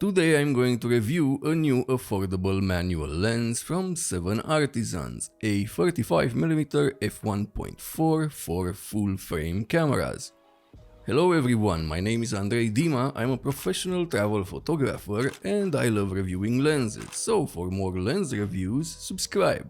Today I'm going to review a new affordable manual lens from 7Artisans, a 35mm F1.4 for full-frame cameras. Hello everyone, my name is Andrei Dima, I'm a professional travel photographer and I love reviewing lenses, so for more lens reviews, subscribe.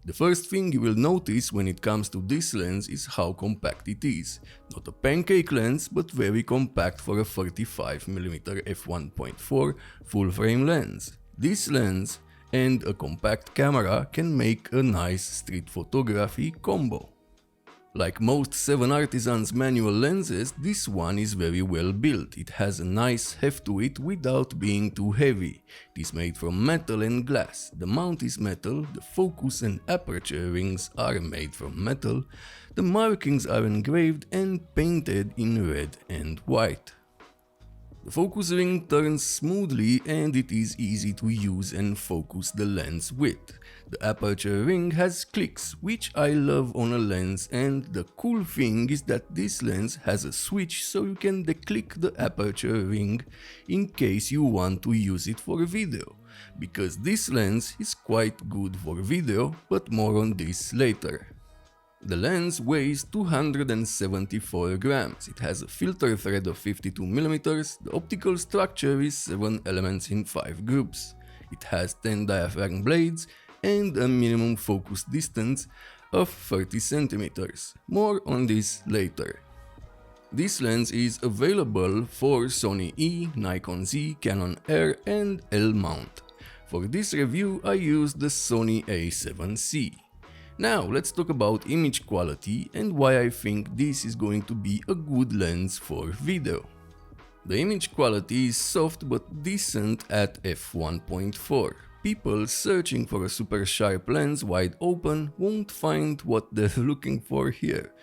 The first thing you will notice when it comes to this lens is how compact it is. Not a pancake lens, but very compact for a 35mm f1.4 full-frame lens. This lens and a compact camera can make a nice street photography combo. Like most 7Artisans manual lenses, this one is very well built. It has a nice heft to it without being too heavy. It is made from metal and glass. The mount is metal, the focus and aperture rings are made from metal, the markings are engraved and painted in red and white. The focus ring turns smoothly and it is easy to use and focus the lens with. The aperture ring has clicks, which I love on a lens, and the cool thing is that this lens has a switch so you can declick the aperture ring in case you want to use it for video. Because this lens is quite good for video, but more on this later. The lens weighs 274 grams, it has a filter thread of 52mm, the optical structure is 7 elements in 5 groups. It has 10 diaphragm blades and a minimum focus distance of 30 cm. More on this later. This lens is available for Sony E, Nikon Z, Canon R and L mount. For this review I used the Sony A7C. Now let's talk about image quality and why I think this is going to be a good lens for video. The image quality is soft but decent at f1.4. People searching for a super sharp lens wide open won't find what they're looking for here.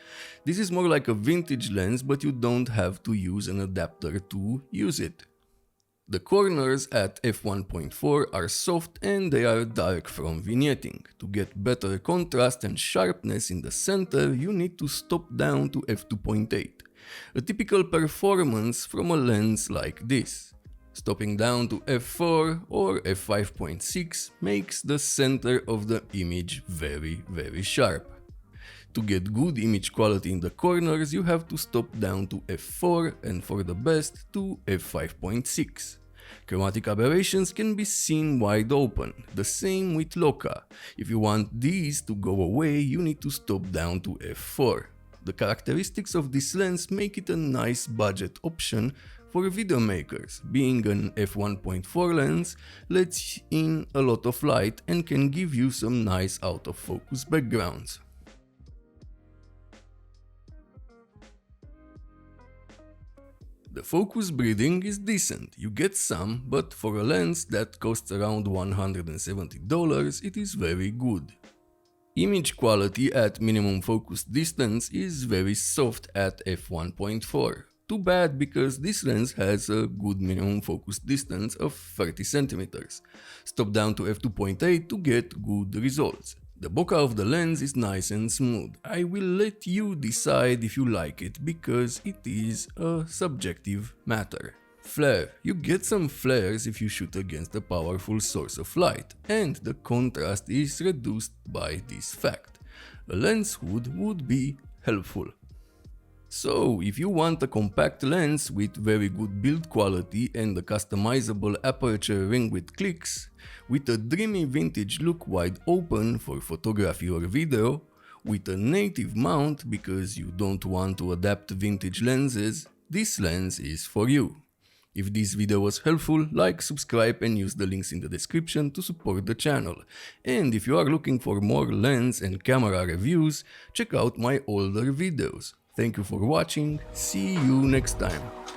This is more like a vintage lens, but you don't have to use an adapter to use it. The corners at f1.4 are soft and they are dark from vignetting. To get better contrast and sharpness in the center, you need to stop down to f2.8. A typical performance from a lens like this. Stopping down to f4 or f5.6 makes the center of the image very sharp. To get good image quality in the corners, you have to stop down to f4 and for the best to f5.6. Chromatic aberrations can be seen wide open, the same with Loca. If you want these to go away, you need to stop down to f4. The characteristics of this lens make it a nice budget option for video makers. Being an f1.4 lens lets in a lot of light and can give you some nice out of focus backgrounds. The focus breathing is decent, you get some, but for a lens that costs around $170 it is very good. Image quality at minimum focus distance is very soft at f1.4. Too bad because this lens has a good minimum focus distance of 30 cm. Stop down to f2.8 to get good results. The bokeh of the lens is nice and smooth. I will let you decide if you like it because it is a subjective matter. Flare. You get some flares if you shoot against a powerful source of light, and the contrast is reduced by this fact. A lens hood would be helpful. So, if you want a compact lens with very good build quality and a customizable aperture ring with clicks, with a dreamy vintage look wide open for photography or video, with a native mount because you don't want to adapt vintage lenses, this lens is for you. If this video was helpful, like, subscribe and use the links in the description to support the channel. And if you are looking for more lens and camera reviews, check out my older videos. Thank you for watching, see you next time.